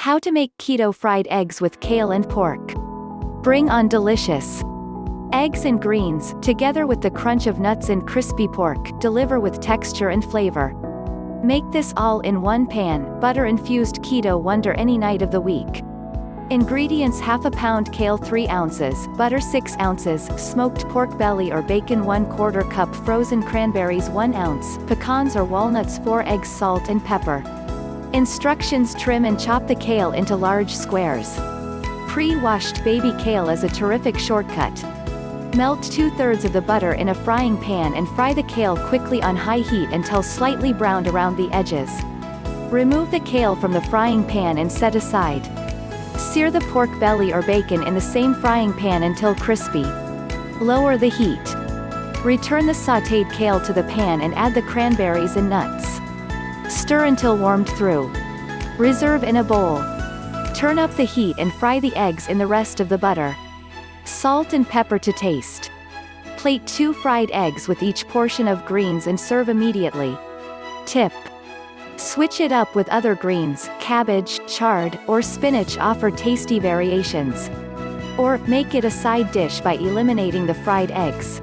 How to make keto fried eggs with kale and pork. Bring on delicious eggs and greens, together with the crunch of nuts and crispy pork, deliver with texture and flavor. Make this all in one pan, butter-infused keto wonder any night of the week. Ingredients: half a pound kale 3 ounces, butter 6 ounces, smoked pork belly or bacon 1/4 cup, frozen cranberries 1 ounce, pecans or walnuts 4 eggs, salt and pepper. Instructions: trim and chop the kale into large squares. Pre-washed baby kale is a terrific shortcut. Melt 2/3 of the butter in a frying pan and fry the kale quickly on high heat until slightly browned around the edges. Remove the kale from the frying pan and set aside. Sear the pork belly or bacon in the same frying pan until crispy. Lower the heat. Return the sautéed kale to the pan and add the cranberries and nuts. Stir until warmed through. Reserve in a bowl. Turn up the heat and fry the eggs in the rest of the butter. Salt and pepper to taste. Plate 2 fried eggs with each portion of greens and serve immediately. Tip: switch it up with other greens, cabbage, chard, or spinach offer tasty variations. Or, make it a side dish by eliminating the fried eggs.